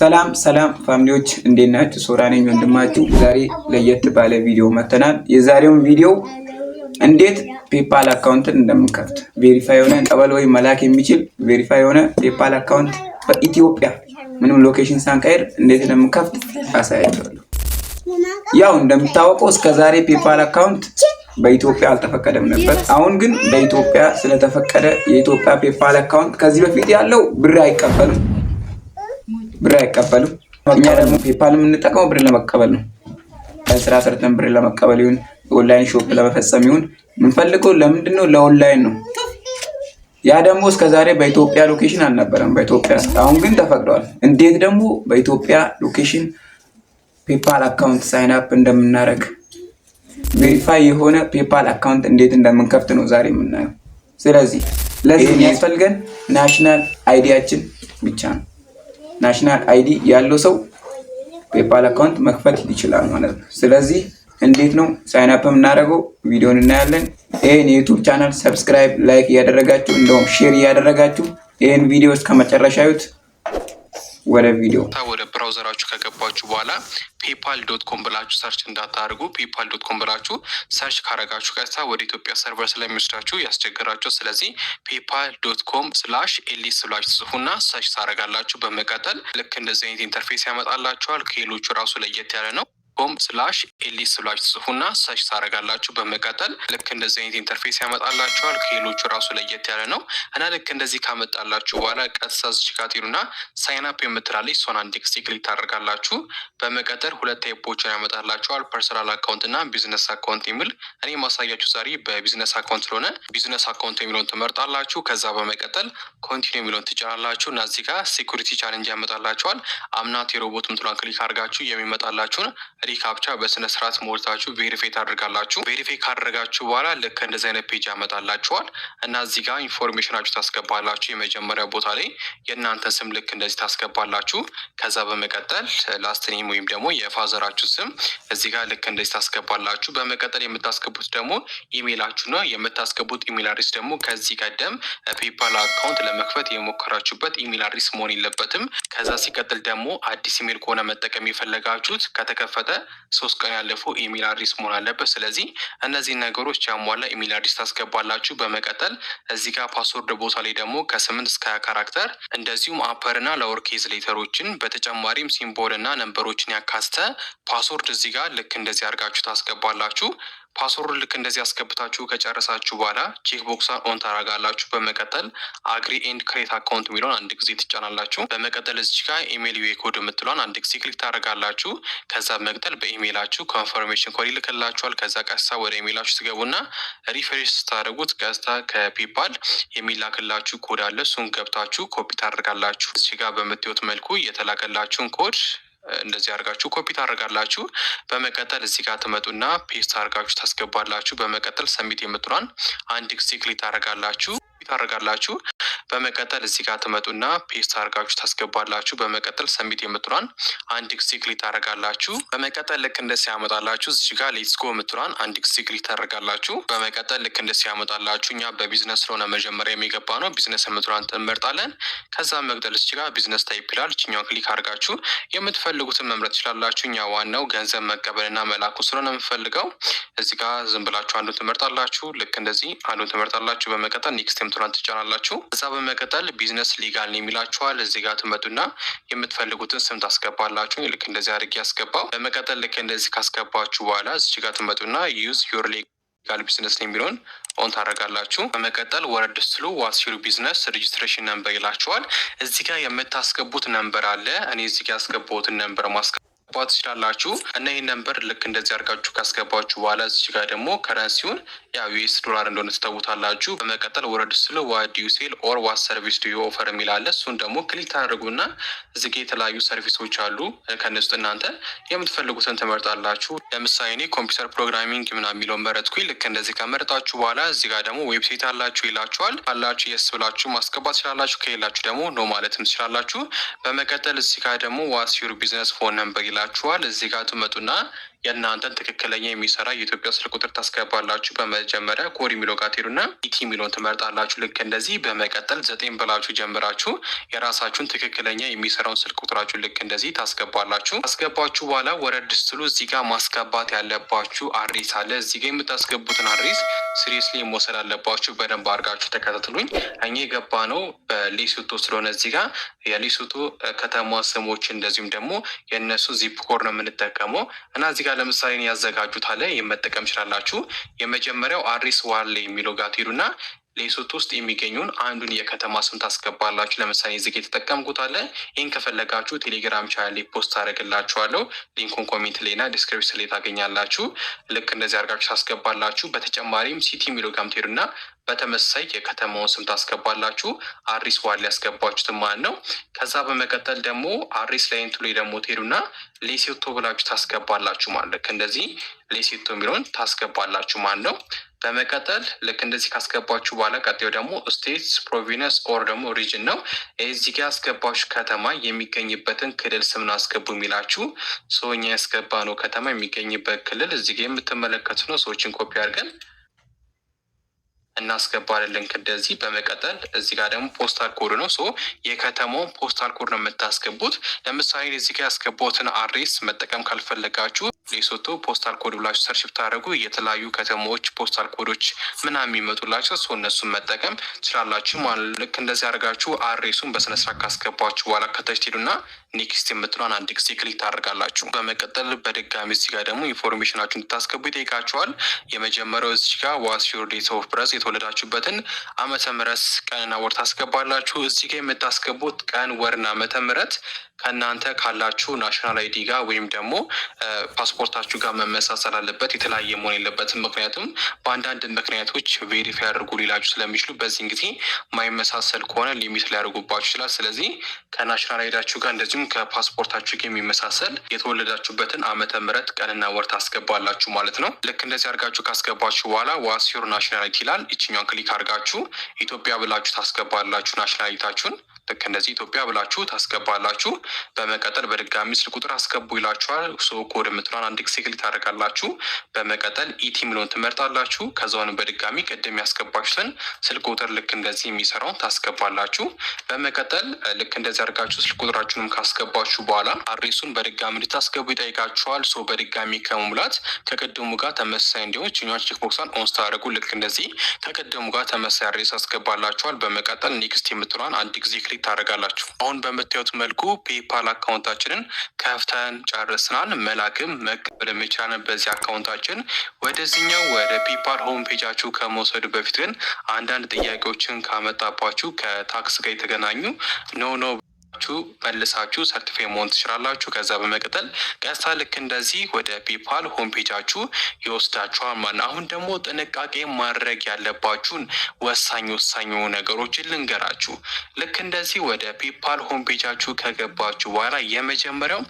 ሰላም ፋሚሊዎች እንዴት ናችሁ? ሶራ ነኝ ወንድማችሁ። ዛሬ ለየት ባለ ቪዲዮ መተናል። የዛሬውን ቪዲዮ እንዴት ፔፓል አካውንትን እንደምንከፍት ቬሪፋይ የሆነ ቀበል ወይ መላክ የሚችል ቬሪፋይ የሆነ ፔፓል አካውንት በኢትዮጵያ ምንም ሎኬሽን ሳንቀይር እንዴት እንደምንከፍት አሳያችኋለሁ። ያው እንደሚታወቀው እስከዛሬ ፔፓል አካውንት በኢትዮጵያ አልተፈቀደም ነበር። አሁን ግን በኢትዮጵያ ስለተፈቀደ የኢትዮጵያ ፔፓል አካውንት ከዚህ በፊት ያለው ብር አይቀበልም። እኛ ደግሞ ፔፓል የምንጠቀመው ብር ለመቀበል ነው። ስራ ሰርተን ብር ለመቀበል ይሁን ኦንላይን ሾፕ ለመፈጸም ይሁን የምንፈልገው ለምንድን ነው? ለኦንላይን ነው። ያ ደግሞ እስከዛሬ በኢትዮጵያ ሎኬሽን አልነበረም በኢትዮጵያ። አሁን ግን ተፈቅዷል። እንዴት ደግሞ በኢትዮጵያ ሎኬሽን ፔፓል አካውንት ሳይን አፕ እንደምናደርግ ቬሪፋይ የሆነ ፔፓል አካውንት እንዴት እንደምንከፍት ነው ዛሬ የምናየው። ስለዚህ ለዚህ የሚያስፈልገን ናሽናል አይዲያችን ብቻ ነው። ናሽናል አይዲ ያለው ሰው ፔፓል አካውንት መክፈት ይችላል ማለት ነው። ስለዚህ እንዴት ነው ሳይን አፕ የምናደርገው? ቪዲዮን እናያለን። ይሄን የዩቲዩብ ቻናል ሰብስክራይብ፣ ላይክ እያደረጋችሁ እንደውም ሼር እያደረጋችሁ ይሄን ቪዲዮ እስከ መጨረሻ እዩት። ወደ ብራውዘራችሁ ከገባችሁ በኋላ paypal.com ብላችሁ ሰርች እንዳታደርጉ። paypal.com ብላችሁ ሰርች ካረጋችሁ ቀጥታ ወደ ኢትዮጵያ ሰርቨር ስለሚወስዳችሁ ያስቸግራችሁ። ስለዚህ paypal.com/ls ብላችሁ ጽፉና ሰርች ታደርጋላችሁ። በመቀጠል ልክ እንደዚህ አይነት ኢንተርፌስ ያመጣላችኋል። ከሌሎቹ ራሱ ለየት ያለ ነው። com/ls ብላችሁ ጽፉና ሰርች ታደርጋላችሁ። በመቀጠል ልክ እንደዚህ አይነት ኢንተርፌስ ያመጣላችኋል። ከሌሎቹ ራሱ ለየት ያለ ነው እና ልክ እንደዚህ ካመጣላችሁ በኋላ ቀጥታ እዚህ ጋር ትሄዱና ሳይን አፕ የምትላለች እሷን አንድ ጊዜ ክሊክ ታደርጋላችሁ። በመቀጠል ሁለት ታይፖችን ያመጣላችኋል፣ ፐርሰናል አካውንት እና ቢዝነስ አካውንት የሚል። እኔ ማሳያችሁ ዛሬ በቢዝነስ አካውንት ስለሆነ ቢዝነስ አካውንት የሚለውን ትመርጣላችሁ። ከዛ በመቀጠል ኮንቲኒው የሚለውን ትጫናላችሁ እና እዚህ ጋር ሴኩሪቲ ቻሌንጅ ያመጣላችኋል። አምናት የሮቦት ምትሏን ክሊክ አድርጋችሁ የሚመጣላችሁን ሪካፕቻ በስነ ስርዓት ሞልታችሁ ቬሪፋይ ታደርጋላችሁ። ቬሪፋይ ካደረጋችሁ በኋላ ልክ እንደዚህ አይነት ፔጅ ያመጣላችኋል እና እዚህ ጋር ኢንፎርሜሽናችሁ ታስገባላችሁ። የመጀመሪያ ቦታ ላይ የእናንተ ስም ልክ እንደዚህ ታስገባላችሁ። ከዛ በመቀጠል ላስት ኔም ወይም ደግሞ የፋዘራችሁ ስም እዚህ ጋር ልክ እንደዚህ ታስገባላችሁ። በመቀጠል የምታስገቡት ደግሞ ኢሜይላችሁ ነው። የምታስገቡት ኢሜይል አድሬስ ደግሞ ከዚህ ቀደም ፔፓል አካውንት ለመክፈት የሞከራችሁበት ኢሜይል አድሬስ መሆን የለበትም። ከዛ ሲቀጥል ደግሞ አዲስ ኢሜይል ከሆነ መጠቀም የፈለጋችሁት ከተከፈተ 3 ቀን ያለፈው ኢሜል አድሬስ መሆን አለበት። ስለዚህ እነዚህ ነገሮች ያሟላ ኢሜል አድሬስ ታስገባላችሁ። በመቀጠል እዚህ ጋር ፓስወርድ ቦታ ላይ ደግሞ ከ8 እስከ 20 ካራክተር እንደዚሁም አፐር እና ሎወር ኬዝ ሌተሮችን በተጨማሪም ሲምቦል እና ነምበሮችን ያካተተ ፓስወርድ እዚህ ጋር ልክ እንደዚህ አድርጋችሁ ታስገባላችሁ። ፓስወርድ ልክ እንደዚህ አስገብታችሁ ከጨረሳችሁ በኋላ ቼክ ቦክሷን ኦን ታደርጋላችሁ። በመቀጠል አግሪ ኤንድ ክሬት አካውንት የሚለውን አንድ ጊዜ ትጫናላችሁ። በመቀጠል እዚህ ጋር ኢሜል ዩኤ ኮድ የምትለውን አንድ ጊዜ ክሊክ ታደርጋላችሁ። ከዛ በመቀጠል በኢሜይላችሁ ኮንፈርሜሽን ኮድ ይልክላችኋል። ከዛ ቀጥታ ወደ ኢሜይላችሁ ትገቡና ሪፍሬሽ ስታደርጉት ቀጥታ ከፔፓል የሚላክላችሁ ኮድ አለ። እሱን ገብታችሁ ኮፒ ታደርጋላችሁ። እዚህ ጋር በምታዩት መልኩ የተላከላችሁን ኮድ እንደዚህ አድርጋችሁ ኮፒ ታደርጋላችሁ። በመቀጠል እዚህ ጋር ትመጡና ፔስት አድርጋችሁ ታስገባላችሁ። በመቀጠል ሰሚት የምትሏን አንድ ጊዜ ክሊክ ታደርጋላችሁ። በመቀጠል እዚህ ጋር ትመጡና ፔስት አድርጋችሁ ታስገባላችሁ። በመቀጠል ሰሚት የምትሏን አንድ ጊዜ ክሊክ ታደርጋላችሁ። በመቀጠል ልክ እንደዚህ ያመጣላችሁ። እዚህ ጋር ሌትስ ጎ የምትሏን አንድ ጊዜ ክሊክ ታደርጋላችሁ። በመቀጠል ልክ እንደዚህ ያመጣላችሁ። እኛ በቢዝነስ ስለሆነ መጀመሪያ የሚገባ ነው ቢዝነስ የምትሏን እንመርጣለን። ከዛ መቅጠል እዚህ ጋር ቢዝነስ ታይፕ ይላል። እኛው ክሊክ አድርጋችሁ የምትፈልጉትን መምረጥ ትችላላችሁ። እኛ ዋናው ገንዘብ መቀበልና መላኩ ስለሆነ የምፈልገው እዚህ ጋር ዝም ብላችሁ አንዱን ትመርጣላችሁ። ልክ እንደዚህ አንዱን ትመርጣላችሁ። በመቀጠል ኔክስት የምትሏን ትጫናላችሁ። ከዛ በመቀጠል ቢዝነስ ሊጋል ነው የሚላችኋል። እዚህ ጋር ትመጡና የምትፈልጉትን ስም ታስገባላችሁ። ልክ እንደዚህ አድርጌ ያስገባው። በመቀጠል ልክ እንደዚህ ካስገባችሁ በኋላ እዚህ ጋር ትመጡና ዩዝ ዩር ሊጋል ቢዝነስ ነው የሚለውን ኦን ታደርጋላችሁ። በመቀጠል ወረድ ስሉ ዋትስ ዩር ቢዝነስ ሬጅስትሬሽን ነምበር ይላችኋል። እዚህ ጋር የምታስገቡት ነምበር አለ። እኔ እዚህ ጋር ያስገባሁትን ነምበር ማስገባት ትችላላችሁ እና ይህን ነምበር ልክ እንደዚህ አድርጋችሁ ካስገባችሁ በኋላ እዚህ ጋር ደግሞ ከረንሲውን ያው ዩኤስ ዶላር እንደሆነ ትተውታላችሁ። በመቀጠል ወረድ ስለ ዋት ዱ ዩ ሴል ኦር ዋት ሰርቪስ ዱ ዩ ኦፈር የሚል አለ። እሱን ደግሞ ክሊክ ታደርጉና እዚህ ጋር የተለያዩ ሰርቪሶች አሉ። ከነሱ እናንተ የምትፈልጉትን ትመርጣላችሁ። ለምሳሌ እኔ ኮምፒውተር ፕሮግራሚንግ ምናምን የሚለውን መረጥኩኝ። ልክ እንደዚህ ከመረጣችሁ በኋላ እዚህ ጋር ደግሞ ዌብሳይት አላችሁ ይላችኋል። አላችሁ የስ ብላችሁ ማስገባት ትችላላችሁ። ከሌላችሁ ደግሞ ኖ ማለትም ትችላላችሁ። በመቀጠል እዚህ ጋር ደግሞ ዋትስ ዩር ቢዝነስ ፎን ነምበር ይላችኋል። እዚህ ጋር ትመጡና የእናንተን ትክክለኛ የሚሰራ የኢትዮጵያ ስልክ ቁጥር ታስገባላችሁ። በመጀመሪያ ኮድ የሚለው ጋር ትሄዱና ኢቲ የሚለውን ትመርጣላችሁ። ልክ እንደዚህ በመቀጠል 9 ብላችሁ ጀምራችሁ የራሳችሁን ትክክለኛ የሚሰራውን ስልክ ቁጥራችሁ ልክ እንደዚህ ታስገባላችሁ። ካስገባችሁ በኋላ ወረድ ስትሉ እዚህ ጋር ማስገባት ያለባችሁ አድሬስ አለ። እዚህ ጋር የምታስገቡትን አድሬስ ሲሪየስሊ መውሰድ አለባችሁ። በደንብ አድርጋችሁ ተከታትሉኝ። እኛ የገባ ነው በሌሶቶ ስለሆነ እዚህ ጋር የሌሶቶ ከተማ ስሞች እንደዚሁም ደግሞ የእነሱ ዚፕ ኮድ ነው የምንጠቀመው እና እዚህ ጋር ለምሳሌ ያዘጋጁት አለ መጠቀም ይችላላችሁ። የመጀመሪያው አድሬስ ዋለ የሚለው ጋር ትሄዱና ሌሶቶ ውስጥ የሚገኙን አንዱን የከተማ ስም ታስገባላችሁ። ለምሳሌ እዚህ የተጠቀምኩት አለ። ይህን ከፈለጋችሁ ቴሌግራም ቻናል ላይ ፖስት አደረግላችኋለሁ። ሊንኩን ኮሜንት ላይና ዲስክሪፕሽን ላይ ታገኛላችሁ። ልክ እንደዚህ አድርጋችሁ ታስገባላችሁ። በተጨማሪም ሲቲ የሚለው ጋር ትሄዱና በተመሳይ የከተማውን ስም ታስገባላችሁ። አድሬስ ዋን ሊያስገባችሁት ማለት ነው። ከዛ በመቀጠል ደግሞ አድሬስ ላይ እንትሉ ደግሞ ትሄዱና ሌሴቶ ብላችሁ ታስገባላችሁ ማለት ልክ እንደዚህ ሌሴቶ የሚለውን ታስገባላችሁ ማለት ነው። በመቀጠል ልክ እንደዚህ ካስገባችሁ በኋላ ቀጣዩ ደግሞ ስቴትስ ፕሮቪንስ ኦር ደግሞ ሪጅን ነው። እዚህ ጋር ያስገባችሁ ከተማ የሚገኝበትን ክልል ስም ነው አስገቡ የሚላችሁ። ሰውኛ ያስገባ ነው ከተማ የሚገኝበት ክልል እዚህ ጋር የምትመለከቱ ነው። ሰዎችን ኮፒ አድርገን እናስገባለን ልክ እንደዚህ። በመቀጠል እዚህ ጋር ደግሞ ፖስታል ኮድ ነው። የከተማውን ፖስታል ኮድ ነው የምታስገቡት። ለምሳሌ እዚህ ጋር ያስገባሁትን አድሬስ መጠቀም ካልፈለጋችሁ ሌሶቶ ፖስታል ኮድ ብላችሁ ሰርች ብታደርጉ የተለያዩ ከተማዎች ፖስታል ኮዶች ምናምን የሚመጡላቸው እነሱን መጠቀም ትችላላችሁ ማለት። ልክ እንደዚህ አድርጋችሁ አድሬሱን በስነስርዓት ካስገባችሁ በኋላ ከታች ትሄዱና ኔክስት የምትሏን አንድ ጊዜ ክሊክ ታደርጋላችሁ። በመቀጠል በድጋሚ እዚህ ጋር ደግሞ ኢንፎርሜሽናችሁ እንድታስገቡ ይጠይቃችኋል። የመጀመሪያው እዚህ ጋር ዋትስ ዮር ዴት ኦፍ በርዝ የተወለዳችሁበትን ዓመተ ምህረት ቀንና ወር ታስገባላችሁ። እዚህ ጋር የምታስገቡት ቀን ወርና ዓመተ ምህረት ከእናንተ ካላችሁ ናሽናል አይዲ ጋር ወይም ደግሞ ፓስፖርታችሁ ጋር መመሳሰል አለበት። የተለያየ መሆን የለበትም። ምክንያቱም በአንዳንድ ምክንያቶች ቬሪፋይ ያደርጉ ሊላችሁ ስለሚችሉ በዚህ ጊዜ ማይመሳሰል ከሆነ ሊሚት ሊያደርጉባችሁ ይችላል። ስለዚህ ከናሽናል አይዳችሁ ጋር እንደዚሁም ከፓስፖርታችሁ ጋር የሚመሳሰል የተወለዳችሁበትን ዓመተ ምህረት ቀንና ወር ታስገባላችሁ ማለት ነው። ልክ እንደዚህ አድርጋችሁ ካስገባችሁ በኋላ ዋትስ ዮር ናሽናሊቲ ይላል። ይችኛውን ክሊክ አድርጋችሁ ኢትዮጵያ ብላችሁ ታስገባላችሁ ናሽናሊታችሁን። ልክ እንደዚህ ኢትዮጵያ ብላችሁ ታስገባላችሁ። በመቀጠል በድጋሚ ስልክ ቁጥር አስገቡ ይላችኋል። ኮድ የምትለውን አንድ ጊዜ ክሊክ ታደርጋላችሁ። በመቀጠል ኢቲ የሚለውን ትመርጣላችሁ። ከዛውንም በድጋሚ ቅድም ያስገባችሁትን ስልክ ቁጥር ልክ እንደዚህ የሚሰራውን ታስገባላችሁ። በመቀጠል ልክ እንደዚህ አድርጋችሁ ስልክ ቁጥራችሁንም ካስገባችሁ በኋላ አድሬሱን በድጋሚ እንድታስገቡ ይጠይቃችኋል። በድጋሚ ከመሙላት ከቅድሙ ጋር ተመሳሳይ እንዲሆን ችኛዋን ቼክ ቦክሷን ኦን ስታደርጉ ልክ እንደዚህ ከቅድሙ ጋር ተመሳሳይ አድሬስ አስገባላችኋል። በመቀጠል ኔክስት የምትለውን አንድ ጊዜ ክሊክ ታደርጋላችሁ። አሁን በምታዩት መልኩ ፔፓል አካውንታችንን ከፍተን ጨርስናል። መላክም መቀበል የቻለን በዚህ አካውንታችን ወደዚህኛው ወደ ፔፓል ሆም ፔጃችሁ ከመውሰዱ በፊት ግን አንዳንድ ጥያቄዎችን ካመጣባችሁ ከታክስ ጋር የተገናኙ ኖ መልሳችሁ ሰርቲፋይ መሆን ትችላላችሁ። ከዛ በመቀጠል ቀጥታ ልክ እንደዚህ ወደ ፔፓል ሆም ፔጃችሁ ይወስዳችኋል ማለት ነው። አሁን ደግሞ ጥንቃቄ ማድረግ ያለባችሁን ወሳኝ ነገሮችን ልንገራችሁ። ልክ እንደዚህ ወደ ፔፓል ሆም ፔጃችሁ ከገባችሁ በኋላ የመጀመሪያው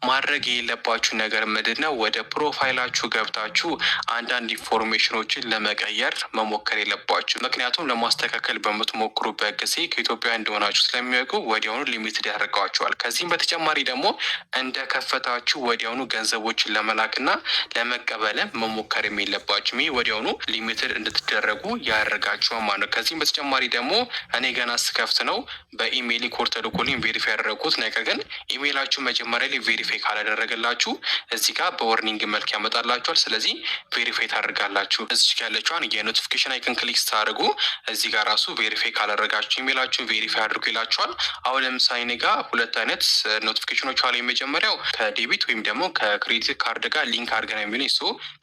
ማድረግ የሌለባችሁ ነገር ምንድነው? ወደ ፕሮፋይላችሁ ገብታችሁ አንዳንድ ኢንፎርሜሽኖችን ለመቀየር መሞከር የለባችሁ። ምክንያቱም ለማስተካከል በምትሞክሩበት ጊዜ ከኢትዮጵያ እንደሆናችሁ ስለሚያውቁ ወዲያውኑ ሊሚትድ ያደርገዋቸዋል። ከዚህም በተጨማሪ ደግሞ እንደከፈታችሁ ወዲያውኑ ገንዘቦችን ለመላክና ለመቀበልም መሞከርም የለባችሁም። ይህ ወዲያውኑ ሊሚትድ እንድትደረጉ ያደርጋችኋል ማለት ነው። ከዚህም በተጨማሪ ደግሞ እኔ ገና ስከፍት ነው በኢሜይል ኮድ ተልኮልኝ ቬሪፋይ ያደረጉት። ነገር ግን ኢሜይላችሁ መጀመሪያ ላይ ቬሪፋይ ካላደረገላችሁ እዚህ ጋር በወርኒንግ መልክ ያመጣላችኋል። ስለዚህ ቬሪፋይ ታደርጋላችሁ። እዚህ ጋር ያለችዋን የኖቲፊኬሽን አይከን ክሊክ ስታደርጉ እዚህ ጋር ራሱ ቬሪፋይ ካላደረጋችሁ ኢሜይላችሁ ቬሪፋይ አድርጉ ይላችኋል። አሁን ለምሳሌ ጋር ሁለት አይነት ኖቲፊኬሽኖች አሉ። የመጀመሪያው ከዴቢት ወይም ደግሞ ከክሬዲት ካርድ ጋር ሊንክ አድርገን የሚል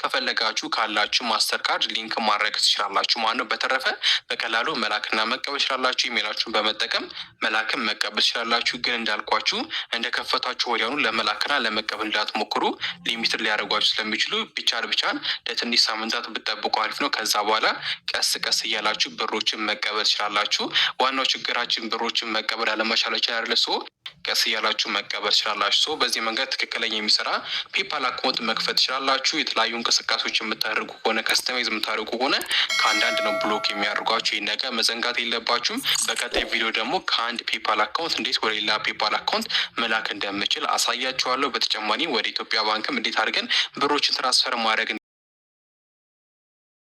ከፈለጋችሁ ካላችሁ ማስተር ካርድ ሊንክ ማድረግ ትችላላችሁ ማለት ነው። በተረፈ በቀላሉ መላክና መቀበል ትችላላችሁ። ኢሜይላችሁን በመጠቀም መላክም መቀበል ትችላላችሁ። ግን እንዳልኳችሁ እንደከፈታችሁ ወዲያውኑ ለመላክና ለመቀበል እንዳትሞክሩ፣ ሊሚትድ ሊያደርጓችሁ ስለሚችሉ ብቻን ለትንሽ ሳምንታት ብትጠብቁ አሪፍ ነው። ከዛ በኋላ ቀስ ቀስ እያላችሁ ብሮችን መቀበል ትችላላችሁ። ዋናው ችግራችን ብሮችን መቀበል አለመቻላችን አይደለ ቀስ እያላችሁ መቀበል ትችላላችሁ። በዚህ መንገድ ትክክለኛ የሚሰራ ፔፓል አካውንት መክፈት ትችላላችሁ። የተለያዩ እንቅስቃሴዎች የምታደርጉ ከሆነ ከስተማይዝ የምታደርጉ ከሆነ ከአንዳንድ ነው ብሎክ የሚያደርጓችሁ። ይህ ነገር መዘንጋት የለባችሁም። በቀጣይ ቪዲዮ ደግሞ ከአንድ ፔፓል አካውንት እንዴት ወደ ሌላ ፔፓል አካውንት መላክ እንደምችል አሳያችኋለሁ። በተጨማሪ ወደ ኢትዮጵያ ባንክም እንዴት አድርገን ብሮችን ትራንስፈር ማድረግ